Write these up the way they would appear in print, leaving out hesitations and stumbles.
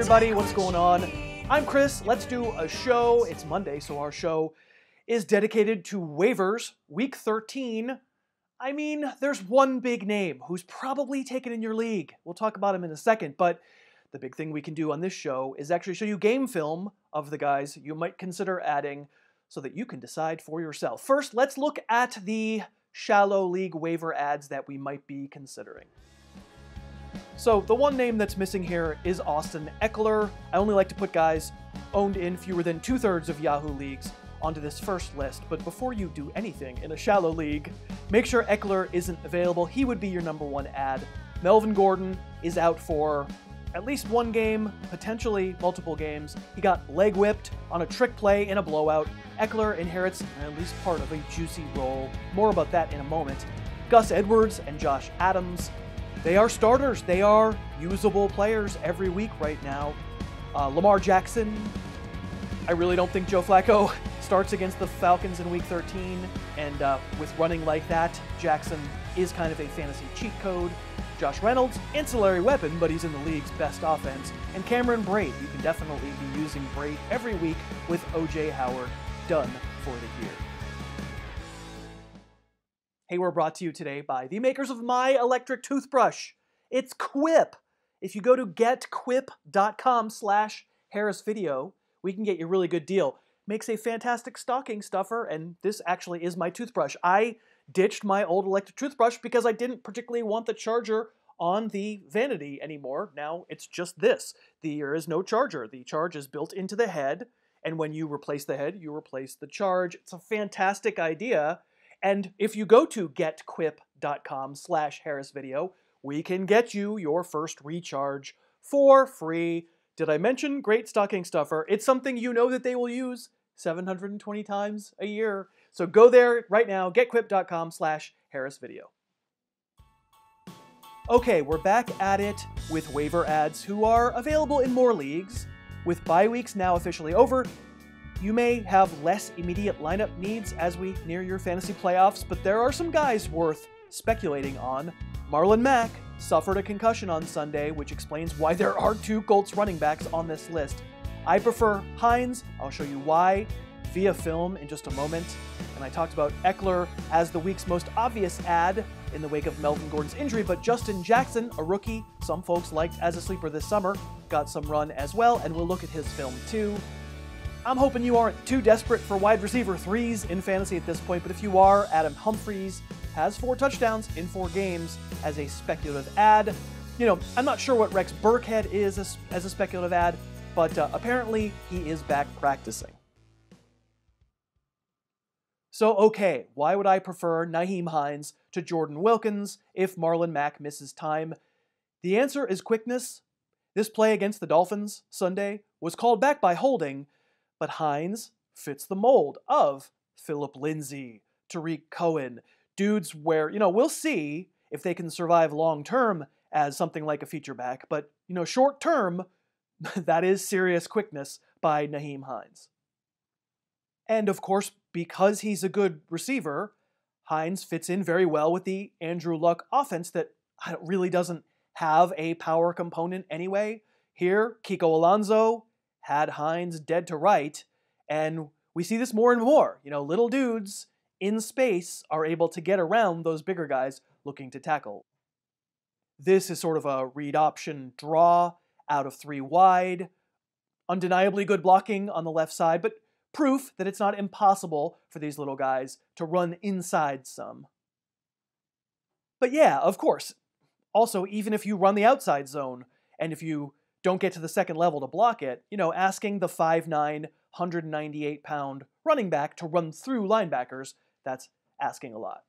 everybody, what's going on? I'm Chris. Let's do a show. It's Monday, so our show is dedicated to waivers, week 13. I mean, there's one big name who's probably taken in your league. We'll talk about him in a second, but the big thing we can do on this show is actually show you game film of the guys you might consider adding so that you can decide for yourself. First, let's look at the shallow league waiver ads that we might be considering. So the one name that's missing here is Austin Ekeler. I only like to put guys owned in fewer than 2/3 of Yahoo leagues onto this first list, but before you do anything in a shallow league, make sure Ekeler isn't available. He would be your number one ad. Melvin Gordon is out for at least one game, potentially multiple games. He got leg whipped on a trick play in a blowout. Ekeler inherits at least part of a juicy role. More about that in a moment. Gus Edwards and Josh Adams, they are starters. They are usable players every week right now. Lamar Jackson, I really don't think Joe Flacco starts against the Falcons in week 13, and with running like that, Jackson is kind of a fantasy cheat code. Josh Reynolds, ancillary weapon, but he's in the league's best offense. And Cameron Brate, you can definitely be using Brate every week with O.J. Howard done for the year. Hey, we're brought to you today by the makers of my electric toothbrush. It's Quip. If you go to getquip.com/HarrisVideo, we can get you a really good deal. Makes a fantastic stocking stuffer, and this actually is my toothbrush. I ditched my old electric toothbrush because I didn't particularly want the charger on the vanity anymore. Now it's just this. There is no charger. The charge is built into the head, and when you replace the head, you replace the charge. It's a fantastic idea. And if you go to getquip.com/HarrisVideo, we can get you your first recharge for free. Did I mention great stocking stuffer? It's something you know that they will use 720 times a year. So go there right now, getquip.com/HarrisVideo. Okay, we're back at it with waiver ads who are available in more leagues. With bye weeks now officially over, you may have less immediate lineup needs as we near your fantasy playoffs, but there are some guys worth speculating on. Marlon Mack suffered a concussion on Sunday, which explains why there are 2 Colts running backs on this list. I prefer Hines. I'll show you why via film in just a moment. And I talked about Ekeler as the week's most obvious ad in the wake of Melvin Gordon's injury, but Justin Jackson, a rookie some folks liked as a sleeper this summer, got some run as well, and we'll look at his film too. I'm hoping you aren't too desperate for wide receiver 3s in fantasy at this point, but if you are, Adam Humphries has 4 touchdowns in 4 games as a speculative ad. You know, I'm not sure what Rex Burkhead is as a speculative ad, but apparently he is back practicing. So, okay, why would I prefer Nyheim Hines to Jordan Wilkins if Marlon Mack misses time? The answer is quickness. This play against the Dolphins Sunday was called back by holding, but Hines fits the mold of Phillip Lindsay, Tariq Cohen, dudes where, we'll see if they can survive long-term as something like a feature back, but, short-term, that is serious quickness by Nyheim Hines. And, of course, because he's a good receiver, Hines fits in very well with the Andrew Luck offense that really doesn't have a power component anyway. Here, Kiko Alonso had Hines dead to right, and we see this more and more. Little dudes in space are able to get around those bigger guys looking to tackle. This is sort of a read option draw out of 3 wide. Undeniably good blocking on the left side, but proof that it's not impossible for these little guys to run inside some. But yeah, of course, also, even if you run the outside zone, and if you don't get to the second level to block it, asking the 5'9", 198-pound running back to run through linebackers, that's asking a lot.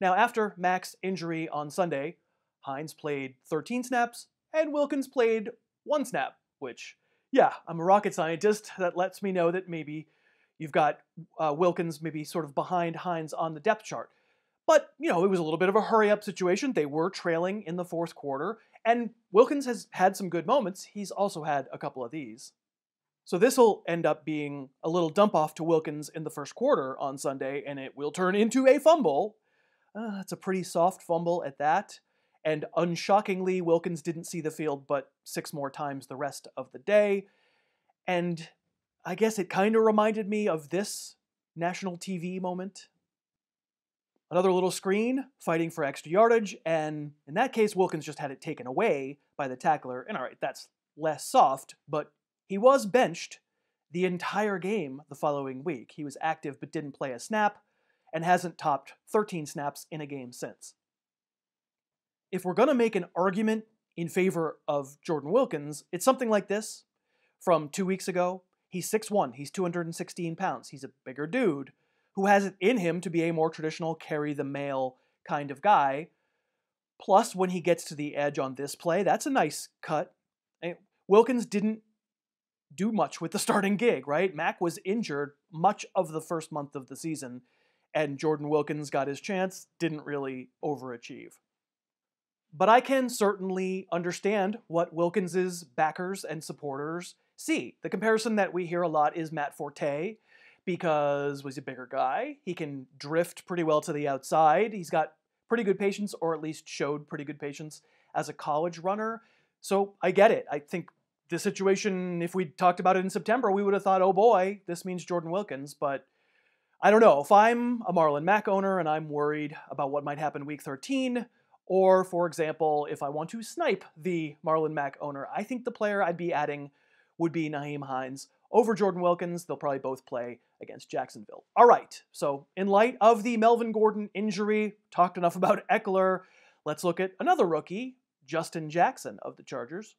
Now, after Mack's injury on Sunday, Hines played 13 snaps, and Wilkins played 1 snap, which, yeah, I'm a rocket scientist. That lets me know that maybe you've got Wilkins maybe sort of behind Hines on the depth chart. But, it was a little bit of a hurry-up situation. They were trailing in the 4th quarter, and Wilkins has had some good moments. He's also had a couple of these. So this will end up being a little dump-off to Wilkins in the 1st quarter on Sunday, and it will turn into a fumble. It's a pretty soft fumble at that. And unshockingly, Wilkins didn't see the field but 6 more times the rest of the day. And I guess it kind of reminded me of this national TV moment. Another little screen fighting for extra yardage, and in that case, Wilkins just had it taken away by the tackler. And all right, that's less soft, but he was benched the entire game the following week. He was active but didn't play a snap and hasn't topped 13 snaps in a game since. If we're going to make an argument in favor of Jordan Wilkins, it's something like this. From 2 weeks ago, he's 6'1", he's 216 pounds, he's a bigger dude who has it in him to be a more traditional carry-the-mail kind of guy. Plus, when he gets to the edge on this play, that's a nice cut. Wilkins didn't do much with the starting gig, right? Mack was injured much of the first month of the season, and Jordan Wilkins got his chance, didn't really overachieve. But I can certainly understand what Wilkins's backers and supporters see. The comparison that we hear a lot is Matt Forte, because he's a bigger guy. He can drift pretty well to the outside. He's got pretty good patience, or at least showed pretty good patience as a college runner. So I get it. I think this situation, if we talked about it in September, we would have thought, oh boy, this means Jordan Wilkins. But I don't know. If I'm a Marlon Mack owner and I'm worried about what might happen week 13, or, for example, if I want to snipe the Marlon Mack owner, I think the player I'd be adding would be Nyheim Hines over Jordan Wilkins. They'll probably both play against Jacksonville. All right, so in light of the Melvin Gordon injury, talked enough about Ekeler, let's look at another rookie, Justin Jackson of the Chargers.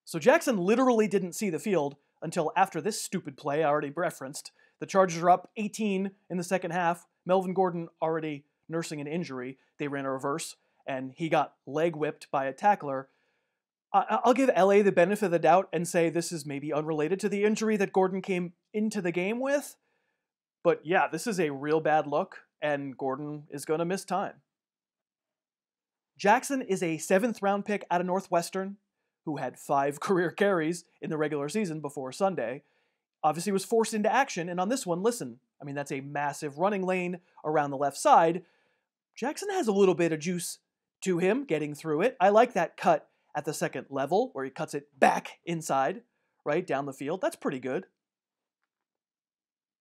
So Jackson literally didn't see the field until after this stupid play I already referenced. The Chargers are up 18 in the second half. Melvin Gordon already nursing an injury. They ran a reverse, and he got leg whipped by a tackler. I'll give LA the benefit of the doubt and say this is maybe unrelated to the injury that Gordon came into the game with. But yeah, this is a real bad look, and Gordon is going to miss time. Jackson is a 7th round pick out of Northwestern who had 5 career carries in the regular season before Sunday. Obviously was forced into action, and on this one, listen, I mean, that's a massive running lane around the left side. Jackson has a little bit of juice to him getting through it. I like that cut at the second level where he cuts it back inside, right, down the field. That's pretty good.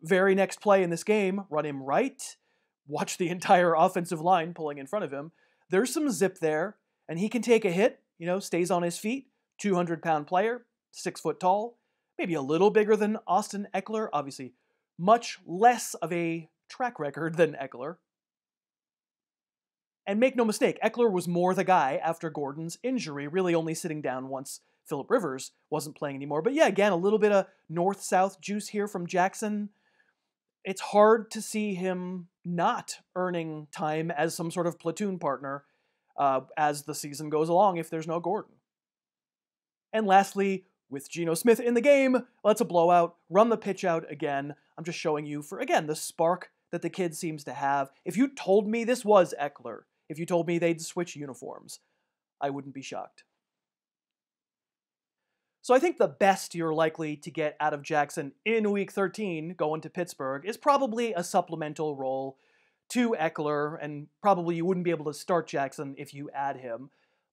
Very next play in this game, run him right. Watch the entire offensive line pulling in front of him. There's some zip there, and he can take a hit, stays on his feet. 200-pound player, 6 foot tall, maybe a little bigger than Austin Ekeler. Obviously, much less of a track record than Ekeler. And make no mistake, Ekeler was more the guy after Gordon's injury, really only sitting down once Phillip Rivers wasn't playing anymore. But yeah, again, a little bit of north-south juice here from Jackson. It's hard to see him not earning time as some sort of platoon partner as the season goes along if there's no Gordon. And lastly, with Geno Smith in the game, let's a blowout, run the pitch out again. I'm just showing you for, again, the spark that the kid seems to have. If you told me this was Ekeler, if you told me they'd switch uniforms, I wouldn't be shocked. So I think the best you're likely to get out of Jackson in Week 13 going to Pittsburgh is probably a supplemental role to Ekeler, and probably you wouldn't be able to start Jackson if you add him.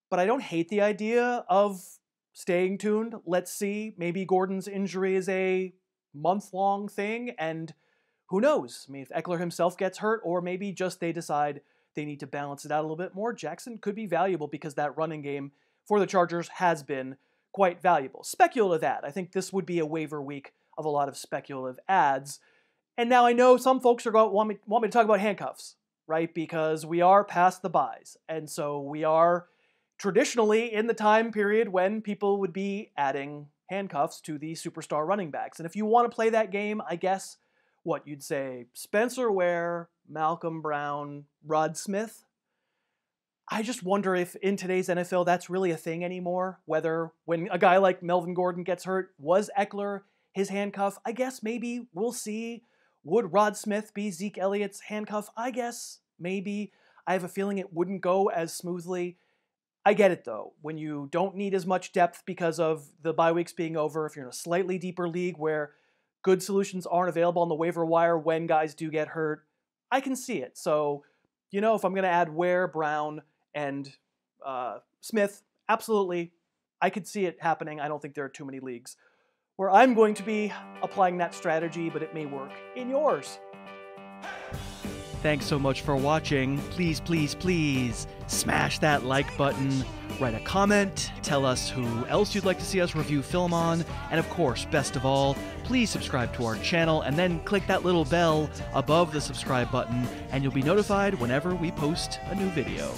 But I don't hate the idea of staying tuned. Let's see, maybe Gordon's injury is a month-long thing, and who knows? I mean, if Ekeler himself gets hurt, or maybe just they decide they need to balance it out a little bit more, Jackson could be valuable because that running game for the Chargers has been quite valuable. Speculative ad. I think this would be a waiver week of a lot of speculative ads. And now I know some folks are going want me to talk about handcuffs, right? Because we are past the buys. And so we are traditionally in the time period when people would be adding handcuffs to the superstar running backs. And if you want to play that game, I guess what you'd say Spencer Ware, Malcolm Brown, Rod Smith. I just wonder if in today's NFL that's really a thing anymore. Whether when a guy like Melvin Gordon gets hurt, was Ekeler his handcuff? I guess maybe we'll see. Would Rod Smith be Zeke Elliott's handcuff? I guess maybe. I have a feeling it wouldn't go as smoothly. I get it though. When you don't need as much depth because of the bye weeks being over, if you're in a slightly deeper league where good solutions aren't available on the waiver wire when guys do get hurt, I can see it. So, if I'm going to add Ware, Brown, and Smith, absolutely. I could see it happening. I don't think there are too many leagues where I'm going to be applying that strategy, but it may work in yours. Thanks so much for watching. Please, please, please smash that like button, write a comment, tell us who else you'd like to see us review film on, and of course, best of all, please subscribe to our channel and then click that little bell above the subscribe button and you'll be notified whenever we post a new video.